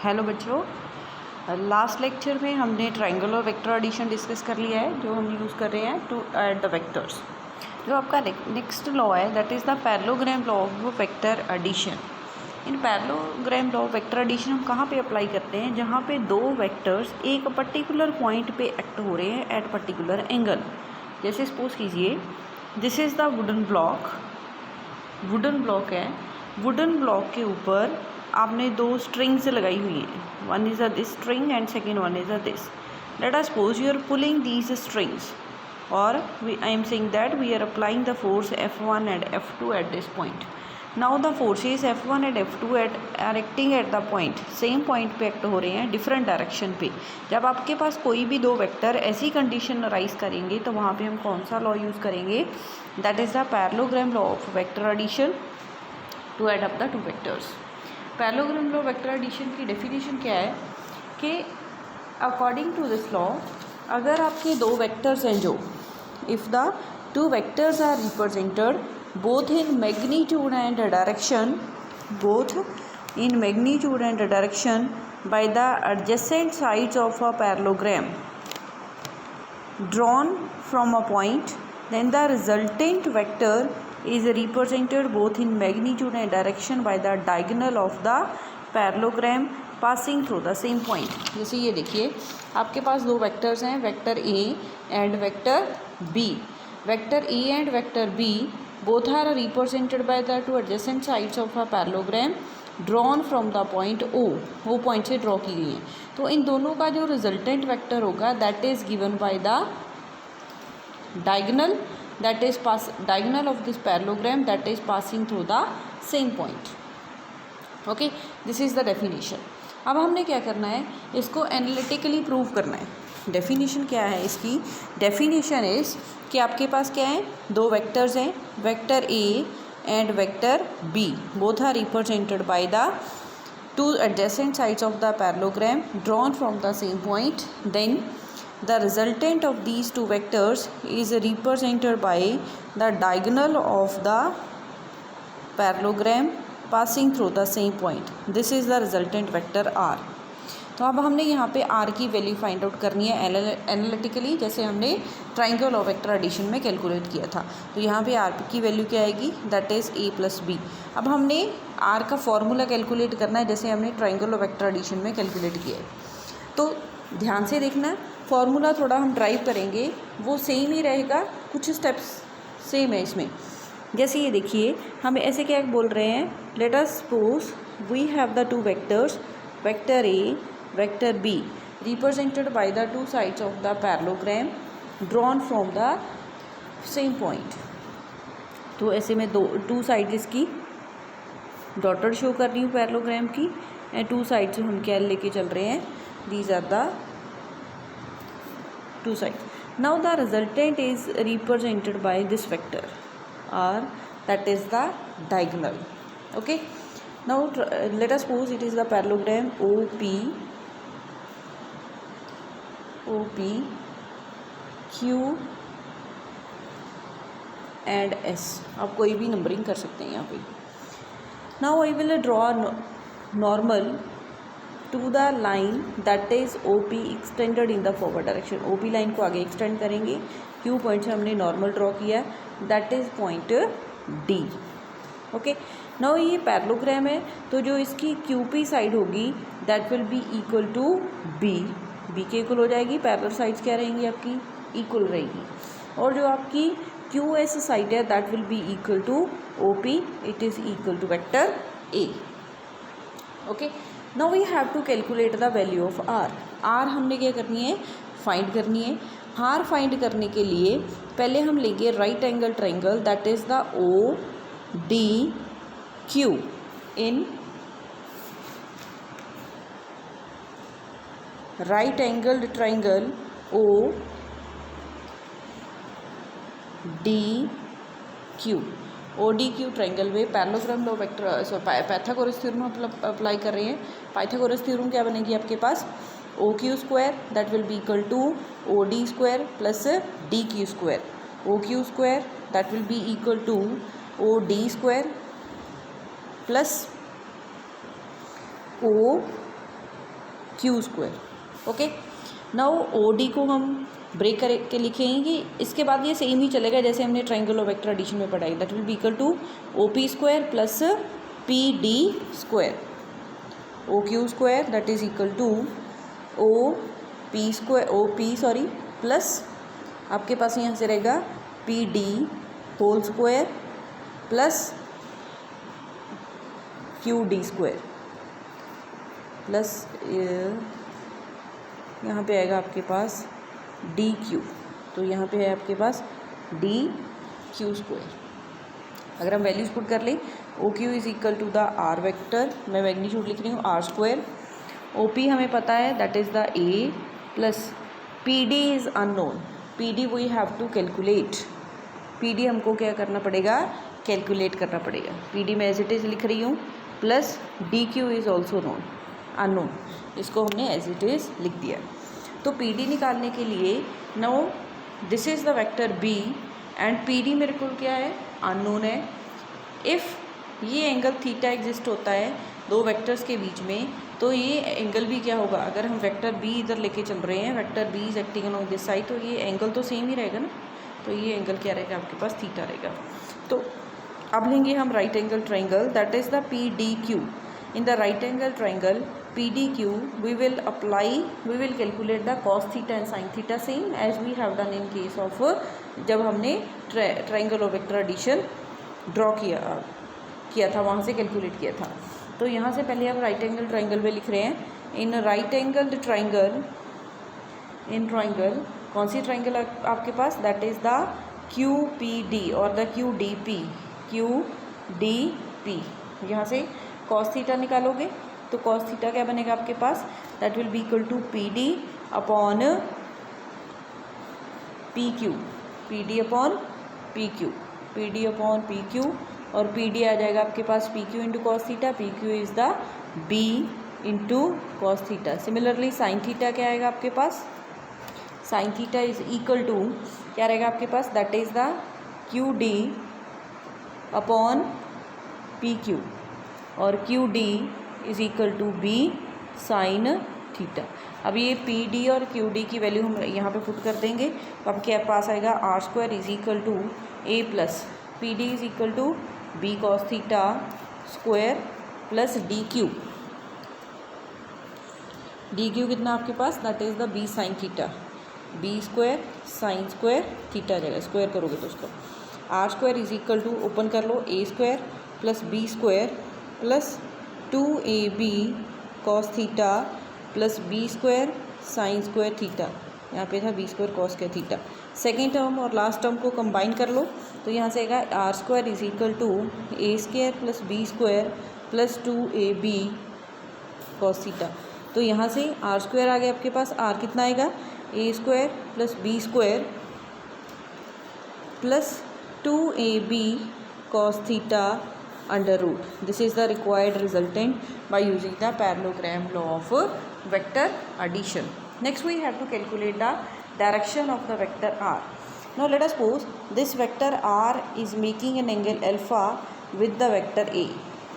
Hello बच्चों, last lecture में हमने ट्रायंगल और वेक्टर एडिशन डिस्कस कर लिया है, जो हम यूज़ कर रहे हैं टू ऐड द वेक्टर्स। जो आपका नेक्स्ट लॉ है that is the parallelogram law of vector addition. In parallelogram law of vector addition हम कहाँ पे अप्लाई करते हैं? जहाँ पे दो वेक्टर्स एक पर्टिकुलर पॉइंट पे एक्ट हो रहे हैं एट पर्टिकुलर एंगल। जैसे सपोज कीजिए this is the wooden block है। वुडन ब्लॉक के ऊपर आपने दो स्ट्रिंग्स लगाई हुई हैं, one is a this string and second one is a this. Let us suppose you are pulling these strings और I am saying that we are applying the force F1 and F2 at this point. Now the forces F1 and F2 are acting at the point, same point पे act हो रहे हैं different direction पे। जब आपके पास कोई भी दो वेक्टर ऐसी कंडीशन राइज करेंगे तो वहाँ पे हम कौन सा लॉ यूज़ करेंगे? That is the parallelogram law of vector addition to add up the two vectors. Parallelogram law vector addition की डेफिनेशन क्या है कि अकॉर्डिंग टू दिस लॉ अगर आपके दो वेक्टर्स हैं जो if the two vectors are represented both in magnitude and direction by the adjacent sides of a parallelogram drawn from a point, then the resultant vector is represented both in magnitude and direction by the diagonal of the parallelogram passing through the same point। जैसे ये देखिए आपके पास दो vectors हैं, vector A and vector B. Vector A and vector B both are represented by the two adjacent sides of a parallelogram drawn from the point O point से draw की गई हैं। तो इन दोनों का जो रिजल्टेंट वेक्टर होगा that is given by the diagonal of this parallelogram that is passing through the same point। okay, this is the definition। अब हमने क्या करना है, इसको एनालिटिकली प्रूव करना है। डेफिनेशन क्या है इसकी? डेफिनेशन इज कि आपके पास क्या है, दो वेक्टर्स हैं, vector A and vector B both are represented by the two adjacent sides of the parallelogram drawn from the same point, then the resultant of these two vectors is represented by the diagonal of the parallelogram passing through the same point। This is the resultant vector R। तो अब हमने यहाँ पे R की value find out करनी है analytically, जैसे हमने ट्राइंगल और वेक्टर एडिशन में कैलकुलेट किया था। तो यहाँ पे R की वैल्यू क्या आएगी? That is A + B। अब हमने R का फॉर्मूला कैलकुलेट करना है जैसे हमने ट्राइंगल और वेक्टर एडिशन में कैलकुलेट किया है। तो ध्यान से देखना, फॉर्मूला थोड़ा हम ड्राइव करेंगे वो सेम ही रहेगा, कुछ स्टेप्स सेम है इसमें। जैसे ये देखिए हम ऐसे क्या बोल रहे हैं, let us suppose we have the two vectors vector A vector B represented by the two sides of the parallelogram drawn from the same point. तो ऐसे में टू साइड इसकी डॉटेड शो कर रही हूँ पैरेललोग्राम की, एंड टू साइड से हम क्या लेके चल रहे हैं, these are the two side. Now the resultant is represented by this vector R, that is the diagonal. Okay, now let us suppose it is the parallelogram OP Q and S। आप कोई भी numbering कर सकते हैं यहाँ पे। Now I will draw normal to the line that is OP extended in the forward direction. OP line को आगे एक्सटेंड करेंगे, Q पॉइंट से हमने नॉर्मल ड्रॉ किया, that is point D। Okay, now ये पैरेललोग्राम है तो जो इसकी QP साइड होगी that will be equal to B के इक्वल हो जाएगी। पैरेलल साइड्स क्या रहेंगी आपकी? इक्वल रहेगी। और जो आपकी QS साइड है that will be equal to OP, it is equal to vector A। Okay, now we have to calculate the value of R हमने क्या करनी है, फाइंड करनी है। R फाइंड करने के लिए पहले हम लेंगे right angle triangle that is the ODQ in right angled triangle ODQ triangle में parallelogram law vector Pythagoras theorem apply कर रहे हैं। पाइथागोरस थ्योरम क्या बनेगी आपके पास? OQ² that will be equal to OD² plus DQ²। OQ² that will be equal to OD² plus Q square. Okay, now O D को हम break करके लिखेंगे। इसके बाद ये सेम ही चलेगा जैसे हमने ट्राइंगल और वेक्टर एडिशन में पढ़ाई। That will be equal to O P square plus P D square, O Q square that is equal to O P square, O P sorry plus आपके पास यहाँ से रहेगा P D whole square plus Q D square plus यहाँ पे आएगा आपके पास D Q. तो यहाँ पे है आपके पास डी क्यू स्क्वायर। अगर हम वैल्यूज पुट कर लें, O Q is equal to the R vector, मैं मैग्नीट्यूड लिख रही हूँ आर स्क्वायर। ओ पी हमें पता है that is the A plus P D is unknown, P D we have to calculate, P D हमको क्या करना पड़ेगा, कैलकुलेट करना पड़ेगा। पी डी मैं एज इट इज़ लिख रही हूँ plus D Q is also known unknown, इसको हमने एज इट इज़ लिख दिया। तो पी डी निकालने के लिए now this is the vector B and P D मेरे को क्या है, अननोन है। इफ़ ये एंगल थीटा एग्जिस्ट होता है दो वेक्टर्स के बीच में, तो ये एंगल भी क्या होगा, अगर हम वेक्टर बी इधर लेके चल रहे हैं, vector B is acting along this side, तो ये एंगल तो सेम ही रहेगा ना। तो ये एंगल क्या रहेगा आपके पास, थीटा रहेगा। तो अब लेंगे हम right angle triangle that is the P D Q. In the right angle triangle P D Q we will calculate the cos theta and sin theta same as we have done in case of जब हमने triangle और vector addition draw किया था, वहाँ से calculate किया था। तो यहाँ से पहले हम राइट एंगल ट्राइंगल में लिख रहे हैं, in right angle triangle, in triangle कौन सी ट्राइंगल आपके पास, that is the Q P D और the Q D P, Q D P. यहाँ से cos थीटा निकालोगे तो cos थीटा क्या बनेगा आपके पास, that will be equal to P D upon P Q, P D upon P Q, P D upon P Q, और P D आ जाएगा आपके पास P Q into cos theta, P Q is the B into cos theta. Similarly sine theta क्या आएगा आपके पास, sine theta is equal to क्या रहेगा आपके पास, that is the Q D upon P Q, और Q D is equal to B sine theta. अब ये पी डी और क्यू डी की वैल्यू हम यहाँ पे पुट कर देंगे, तो आपके पास आएगा R square is equal to A plus P D is equal to B cos theta square plus D Q. D Q कितना आपके पास, that is the B sine theta, B square sine square theta आ जाएगा, square करोगे तो उसको R square is equal to, open कर लो, A square plus B square plus 2ab cos theta plus B square sine square theta, यहाँ पे था B square cos square theta. Second term और लास्ट टर्म को कंबाइन कर लो, तो यहाँ से आएगा R square is equal to A square plus B square plus 2ab cos theta. तो यहाँ से आर स्क्वायर आ गया आपके पास, आर कितना आएगा, A square plus B square plus 2ab cos theta under root. This is the required resultant by using the parallelogram law of vector addition. Next we have to calculate the direction of the vector r. Now let us suppose this vector r is making an angle alpha with the vector a.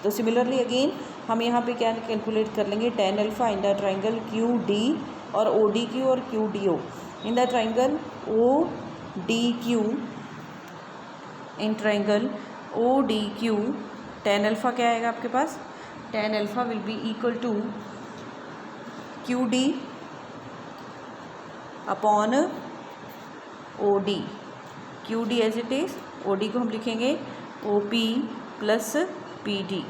तो similarly again हम यहाँ पे क्या calculate कर लेंगे, tan alpha in the triangle Q D और O D Q और Q D O, in the triangle O D Q, in triangle O D Q tan alpha क्या आएगा आपके पास, tan alpha will be equal to Q D upon O D, Q D as it is, O D को हम लिखेंगे O P plus P D,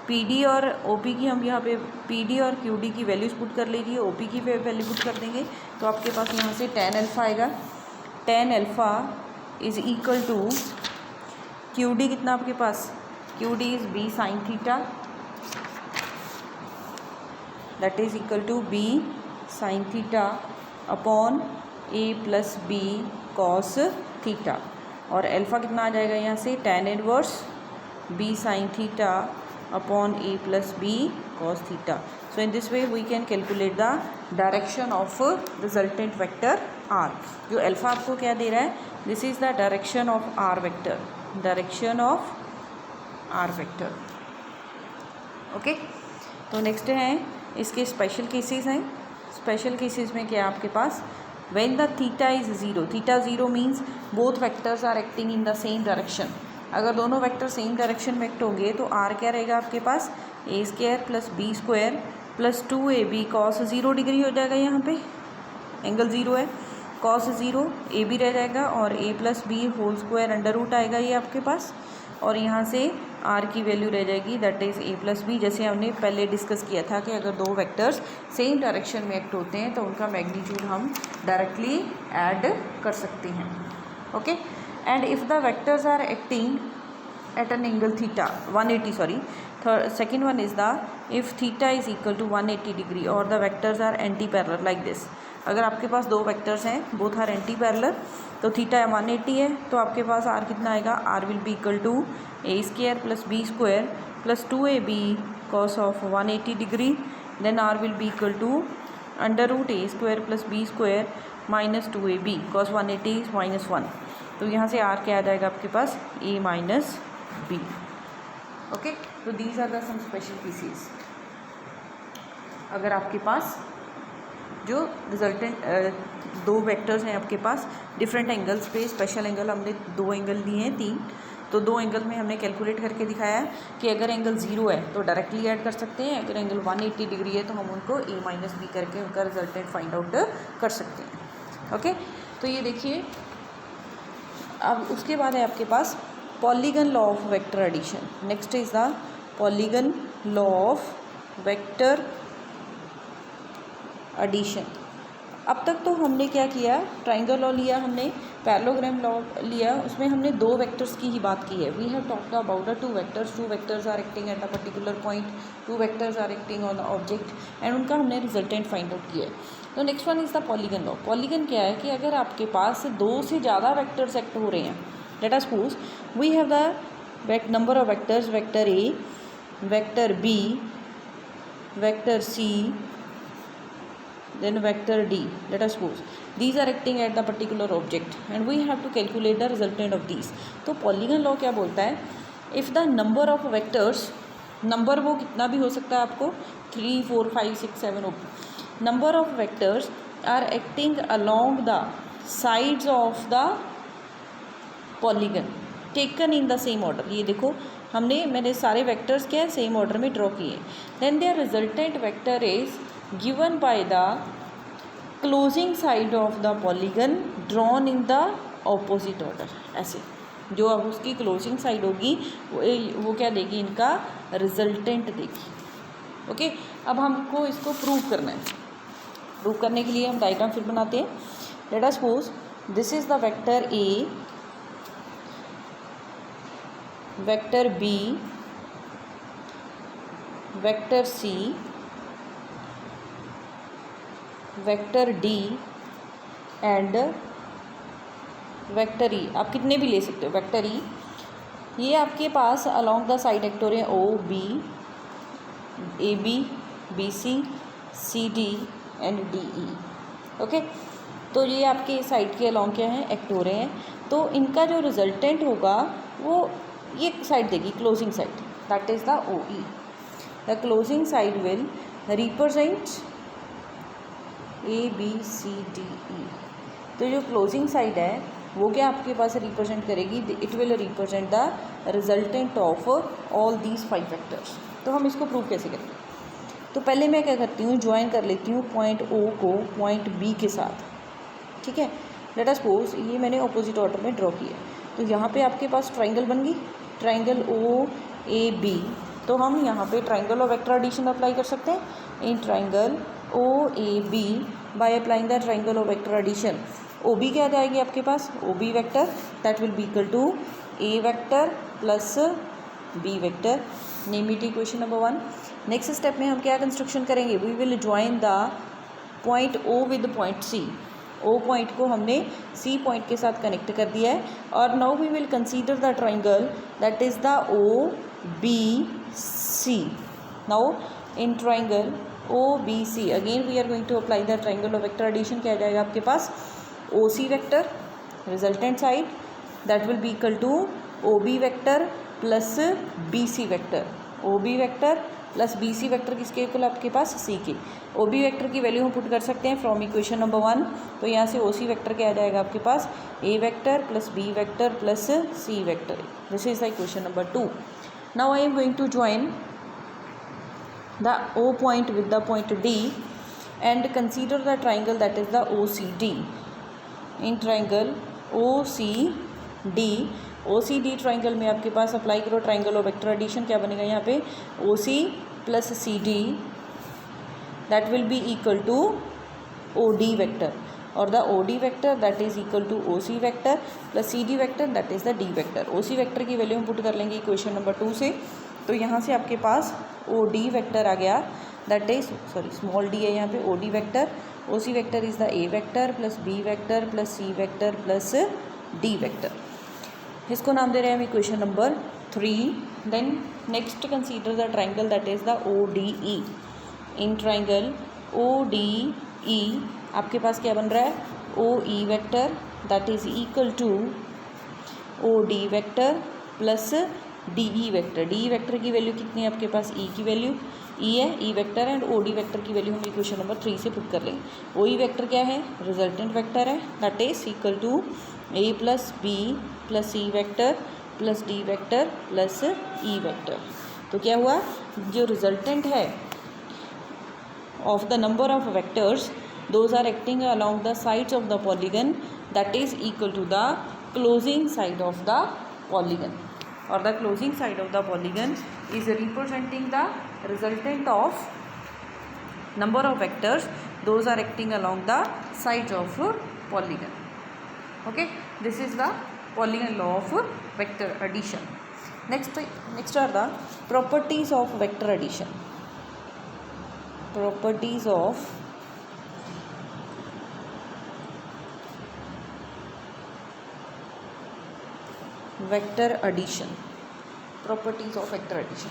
P D और O P की हम यहाँ पे पी डी और क्यू डी की वैल्यूज़ पुट कर लीजिए, ओ पी की वैल्यू पुट कर देंगे, तो आपके पास यहाँ से tan अल्फ़ा आएगा, tan alpha is equal to Q D कितना आपके पास, Q D is B sine theta, that is equal to B sine theta upon A plus B cos theta, और अल्फ़ा कितना आ जाएगा यहाँ से, tan inverse B sine theta upon A plus B cos theta. So in this way we can calculate the direction of resultant vector R. जो alpha आपको क्या दे रहा है, this is the direction of R vector, direction of R vector. Okay, तो next है इसके special cases हैं। स्पेशल केसेस में क्या है आपके पास, when the theta is zero, theta zero means both vectors are acting in the same direction. अगर दोनों वेक्टर सेम डायरेक्शन में एक्ट होंगे तो आर क्या रहेगा आपके पास, A square plus B square plus 2ab cos 0 degree हो जाएगा। यहाँ पे एंगल ज़ीरो है, कॉस 0 ए बी रह जाएगा और a plus B whole square under root आएगा ये आपके पास, और यहाँ से r की वैल्यू रह जाएगी that is a plus B. जैसे हमने पहले डिस्कस किया था कि अगर दो वेक्टर्स सेम डायरेक्शन में एक्ट होते हैं तो उनका मैग्नीट्यूड हम डायरेक्टली ऐड कर सकते हैं। Okay, and if the vectors are acting at an angle theta 180, sorry, second one is the if theta is equal to 180 degree or the vectors are anti parallel like this। अगर आपके पास दो vectors हैं both are anti parallel तो theta 180 है तो आपके पास R कितना आएगा, R will be equal to A square plus B square plus 2ab cos of 180 degree, then R will be equal to under root A square plus B square minus 2ab cos 180 minus 1। तो यहाँ से R क्या आ जाएगा आपके पास, A minus B. Okay, तो these are the some special cases. अगर आपके पास जो रिजल्टेंट दो वेक्टर्स हैं आपके पास डिफरेंट एंगल्स पे, स्पेशल एंगल हमने दो एंगल लिए हैं तीन, तो दो एंगल में हमने कैलकुलेट करके दिखाया है कि अगर एंगल ज़ीरो है तो डायरेक्टली ऐड कर सकते हैं, अगर एंगल 180 डिग्री है तो हम उनको a माइनस बी करके उनका रिजल्टेंट फाइंड आउट कर सकते हैं। ओके, तो ये देखिए, अब उसके बाद है आपके पास polygon law of vector addition. Next is the polygon law of vector addition. अब तक तो हमने क्या किया, ट्राइंगल लॉ लिया हमने, पैरेललोग्राम लॉ लिया, उसमें हमने दो वेक्टर्स की ही बात की है। We have talked about the two vectors are acting at a particular point, two vectors are acting on the object and उनका हमने रिजल्टेंट फाइंड आउट किया है। तो next one is the polygon law. Polygon क्या है कि अगर आपके पास दो से ज़्यादा वेक्टर्स एक्ट हो रहे हैं, let us suppose we have the number of vectors, vector A, vector B, vector C, then vector d, let us suppose these are acting at the particular object and we have to calculate the resultant of these। तो polygon law क्या बोलता है, if the number of vectors, number वो कितना भी हो सकता है आपको 3 4 5 6 7 number of vectors are acting along the sides of the polygon taken in the same order. ये देखो मैंने सारे वेक्टर्स क्या है सेम ऑर्डर में ड्रॉ किए, then their resultant vector is given by the closing side of the polygon drawn in the opposite order। ऐसे जो अब उसकी क्लोजिंग साइड होगी वो क्या देगी, इनका रिजल्टेंट देगी। ओके, अब हमको इसको प्रूव करना है। प्रूव करने के लिए हम डायग्राम फिर बनाते हैं। Let us suppose this is the vector A, vector B, vector C, vector D and vector E. आप कितने भी ले सकते हो वेक्टर ई। ये आपके पास अलोंग द साइड एक्ट हो रहे हैं O B, A B, B C, C D and D E. Okay, तो ये आपके साइड के अलोंग क्या हैं, एक्ट हो रहे हैं। तो इनका जो रिजल्टेंट होगा वो ये साइड देगी, closing side, that is the O E. The closing side will represent A B C D E. तो जो क्लोजिंग साइड है वो क्या आपके पास रिप्रेजेंट करेगी, it will represent the resultant of all these 5 vectors. तो हम इसको प्रूव कैसे करेंगे, तो पहले मैं क्या करती हूँ, ज्वाइन कर लेती हूँ पॉइंट ओ को पॉइंट बी के साथ। ठीक है, लेट अस सपोज ये मैंने ऑपोजिट ऑर्डर में ड्रॉ किया, तो यहाँ पे आपके पास ट्राइंगल बन गई, ट्राइंगल ओ ए बी। तो हम यहाँ पे ट्राइंगल और वेक्टर एडिशन अप्लाई कर सकते हैं in triangle O A B by applying the triangle और वेक्टर एडिशन। ओ बी क्या जाएगी आपके पास, O B vector that will be equal to A vector plus B vector. Name it equation number 1। Next step में हम क्या construction करेंगे, we will join the point O with point C. O point को हमने C point के साथ connect कर दिया है और now we will consider the triangle that is the O B C. Now in triangle O B C again we are going to apply the triangle और vector addition. क्या जाएगा आपके पास, O C vector resultant side that will be equal to O B vector plus B C vector, O B vector plus B C vector किसके equal आपके पास C के। O B vector की value हम पुट कर सकते हैं from equation number 1। तो यहाँ से ओ सी वैक्टर क्या आ जाएगा आपके पास A vector plus B vector plus C vector. This is the equation number 2। Now I am going to join the O point with the point D and consider the triangle that is the OCD. In triangle OCD triangle में आपके पास apply करो triangle और vector addition. क्या बनेगा यहाँ पे OC plus CD that will be equal to OD vector और the OD vector that is equal to OC vector plus CD vector that is the D vector. OC vector की value हम put कर लेंगे equation number 2 से। तो यहाँ से आपके पास OD वेक्टर आ गया दैट इज स्मॉल d है यहाँ पे OD vector. OC vector is the A vector plus B vector plus C vector plus D vector. इसको नाम दे रहे हैं हम equation number 3। Then next consider the triangle that is the ODE। In triangle ODE आपके पास क्या बन रहा है OE vector that is equal to OD vector plus DE vector. DE vector की वैल्यू कितनी है आपके पास E की वैल्यू E है E vector and OD vector की वैल्यू हम इक्वेशन नंबर 3 से पुट कर लेंगे। OE वेक्टर क्या है रिजल्टेंट वेक्टर है that is equal to A plus B plus C vector plus D vector plus E vector. तो क्या हुआ जो रिजल्टेंट है of the number of vectors those are acting along the sides of the polygon that is equal to the closing side of the polygon or the closing side of the polygon is representing the resultant of number of vectors those are acting along the sides of polygon. Okay, this is the polygon law of vector addition. Next are the properties of vector addition. Properties of vector addition. Properties of vector addition,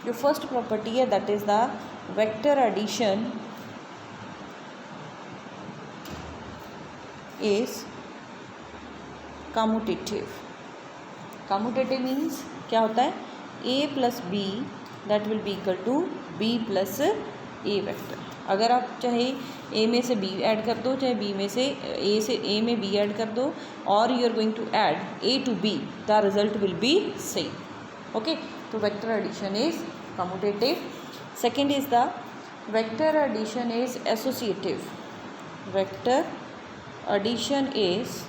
जो first property है that is the vector addition is commutative. Commutative means क्या होता है A plus B that will be equal to B plus A vector. अगर आप चाहे A में से B ऐड कर दो चाहे B में से A में B ऐड कर दो और you are going to add A to B the result will be same. Okay, तो vector addition is commutative. Second is the vector addition is associative. Vector addition is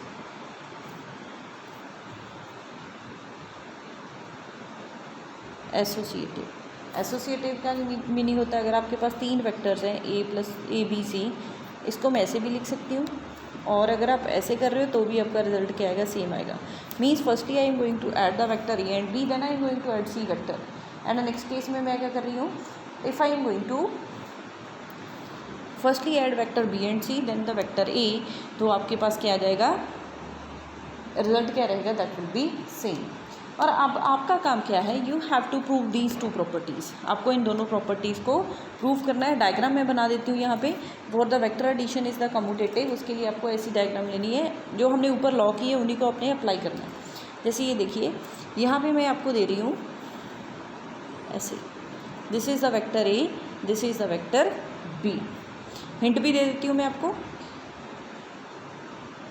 associative. Associative का meaning होता है अगर आपके पास 3 vectors हैं A plus A B C, इसको मैं ऐसे भी लिख सकती हूँ और अगर आप ऐसे कर रहे हो तो भी आपका रिजल्ट क्या आएगा सेम आएगा। Means firstly I am going to add the vector A and B then I am going to add C vector and next case में मैं क्या कर रही हूँ if I am going to firstly add vector B and C then the vector A, तो आपके पास क्या आ जाएगा रिजल्ट क्या रहेगा दैट विल बी सेम। और अब आपका काम क्या है you have to prove these 2 properties. आपको इन दोनों प्रॉपर्टीज़ को प्रूव करना है। डायग्राम मैं बना देती हूँ यहाँ पे for the vector addition is the commutative. उसके लिए आपको ऐसी डायग्राम लेनी है जो हमने ऊपर लॉ की है उन्हीं को अपने अप्लाई करना है। जैसे ये देखिए यहाँ पे मैं आपको दे रही हूँ ऐसे this is the vector A this is the vector B। Hint भी दे देती हूँ मैं आपको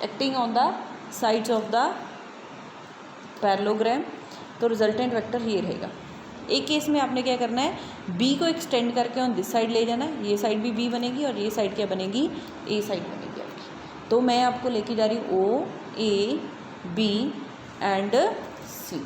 acting on the sides of the parallelogram, तो रिजल्टेंट वेक्टर ये रहेगा। एक केस में आपने क्या करना है B को एक्सटेंड करके ऑन दिस साइड ले जाना है, ये साइड भी B बनेगी और ये साइड क्या बनेगी A साइड बनेगी आपकी। तो मैं आपको लेके जा रही हूँ O A B and C,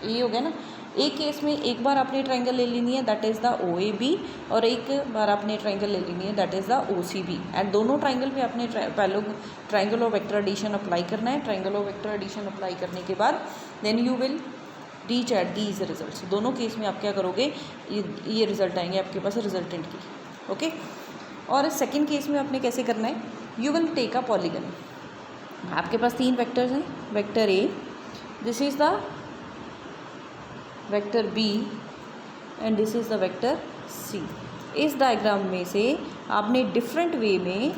ये हो गया ना। एक केस में एक बार आपने ट्राइंगल ले लेनी है दैट इज़ द OAB और एक बार आपने ट्राइंगल ले लेनी है that is the OCB and दोनों ट्राइंगल पे आपने ट्राइंगल और वेक्टर एडिशन अप्लाई करना है। ट्राइंगल और वेक्टर एडिशन अप्लाई करने के बाद then you will reach at these results. दोनों केस में आप क्या करोगे ये रिजल्ट आएंगे आपके पास रिजल्टेंट की। ओके, और सेकेंड केस में आपने कैसे करना है you will take a polygon. आपके पास 3 वेक्टर्स हैं, vector A this is the vector B and this is the vector C। इस डायग्राम में से आपने डिफरेंट वे में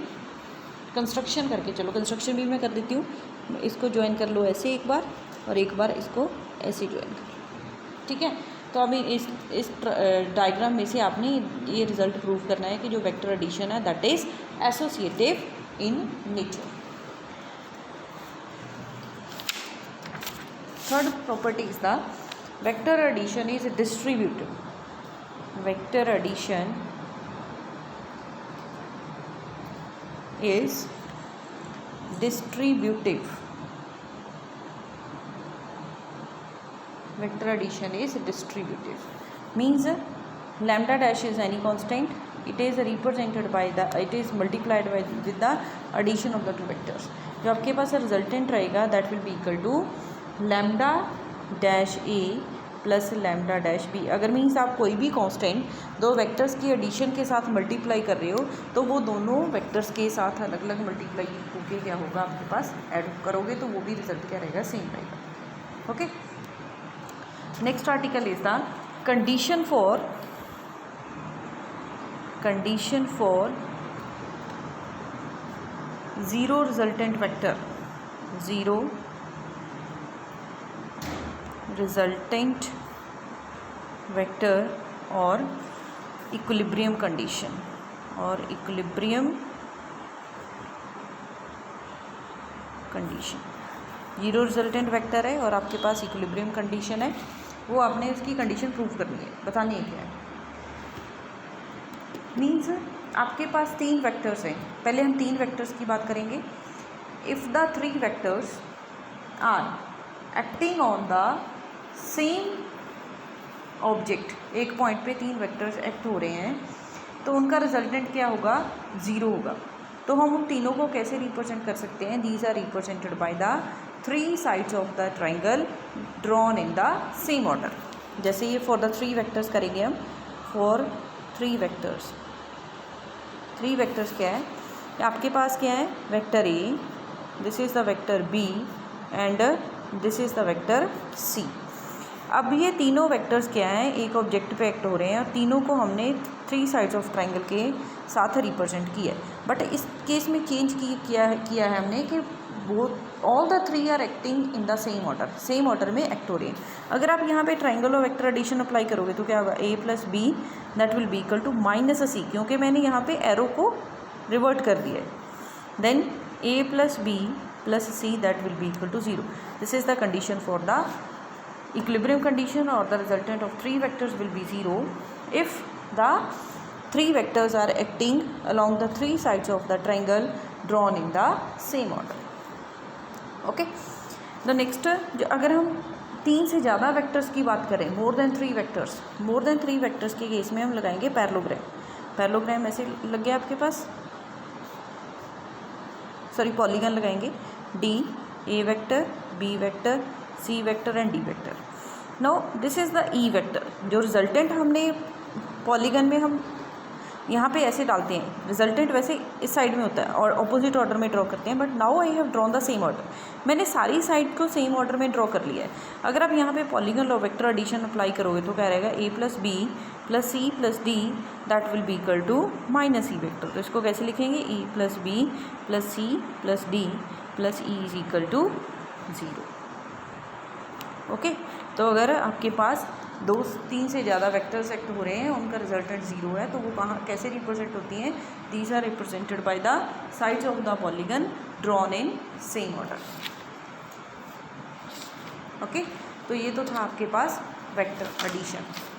कंस्ट्रक्शन करके चलो, कंस्ट्रक्शन भी मैं कर देती हूँ। इसको ज्वाइन कर लो ऐसे एक बार और एक बार इसको ऐसे ज्वाइन कर लो, ठीक है। तो अभी इस डायग्राम में से आपने ये रिजल्ट प्रूव करना है कि जो वेक्टर एडिशन है that is associative in nature. Third property is the vector addition is distributive. Vector addition is distributive. Vector addition is distributive means lambda dash is any constant, it is represented by the, it is multiplied by with the addition of the two vectors। जो आपके पास resultant रहेगा that will be equal to lambda dash A plus lambda dash B. अगर means आप कोई भी constant दो vectors की एडिशन के साथ मल्टीप्लाई कर रहे हो तो वो दोनों वेक्टर्स के साथ अलग अलग मल्टीप्लाई होके क्या होगा आपके पास ऐड करोगे तो वो भी रिजल्ट क्या रहेगा, सेम रहेगा। Okay, next article is the condition for zero resultant vector, zero resultant vector और इक्विलिब्रियम कंडीशन, और equilibrium condition. Zero resultant vector है और आपके पास इक्विलिब्रियम कंडीशन है, वो आपने इसकी कंडीशन प्रूव करनी है, बतानी है क्या है। मीन्स आपके पास तीन वेक्टर्स हैं, पहले हम तीन वेक्टर्स की बात करेंगे। If the three vectors are acting on the same object, एक पॉइंट पे तीन वेक्टर्स एक्ट हो रहे हैं तो उनका रिजल्टेंट क्या होगा, ज़ीरो होगा। तो हम उन तीनों को कैसे रिप्रेजेंट कर सकते हैं, these are represented by the three sides of the triangle drawn in the same order. जैसे ये फॉर द थ्री वेक्टर्स करेंगे हम, फॉर थ्री वेक्टर्स क्या है, आपके पास क्या है, vector A, this is the vector B and this is the vector C. अब ये तीनों वेक्टर्स क्या हैं, एक ऑब्जेक्ट पे एक्ट हो रहे हैं और तीनों को हमने थ्री साइड्स ऑफ ट्राइंगल के साथ रिप्रेजेंट किया है। बट इस केस में चेंज किया है हमने कि वो all the three are acting in the same order, same order में एक्ट हो रहे हैं। अगर आप यहाँ पे ट्राइंगल और वेक्टर एडिशन अप्लाई करोगे तो क्या होगा, A plus B that will be equal to minus C, क्योंकि मैंने यहाँ पे एरो को रिवर्ट कर दिया है। Then A plus B plus C that will be equal to zero. This is the condition for the equilibrium condition, or the resultant of three vectors will be zero if the three vectors are acting along the three sides of the triangle drawn in the same order। okay, the next, अगर हम तीन से ज़्यादा vectors की बात करें, more than three vectors के case में हम लगाएंगे पैरेललोग्राम। पैरेललोग्राम ऐसे लग गया आपके पास, सॉरी पॉलीगन लगाएंगे, D A vector, B vector, C vector and D vector. Now this is the E vector. जो रिजल्टेंट हमने पॉलीगन में हम यहाँ पे ऐसे डालते हैं, रिजल्टेंट वैसे इस साइड में होता है और ऑपोजिट ऑर्डर में ड्रॉ करते हैं, but now I have drawn the same order. मैंने सारी साइड को सेम ऑर्डर में ड्रॉ कर लिया है। अगर आप यहाँ पे पॉलीगन और वेक्टर एडिशन अप्लाई करोगे तो क्या रहेगा, A plus B plus C plus D that will be equal to minus E vector. तो इसको कैसे लिखेंगे, E plus B plus C plus D plus E is equal to zero. Okay, तो अगर आपके पास दो तीन से ज़्यादा वेक्टर्स एक्ट हो रहे हैं, उनका रिजल्टेंट ज़ीरो है, तो वो कहाँ कैसे रिप्रेजेंट होती हैं, these are represented by the sides of the polygon drawn in same order. Okay, तो ये तो था आपके पास वेक्टर एडिशन।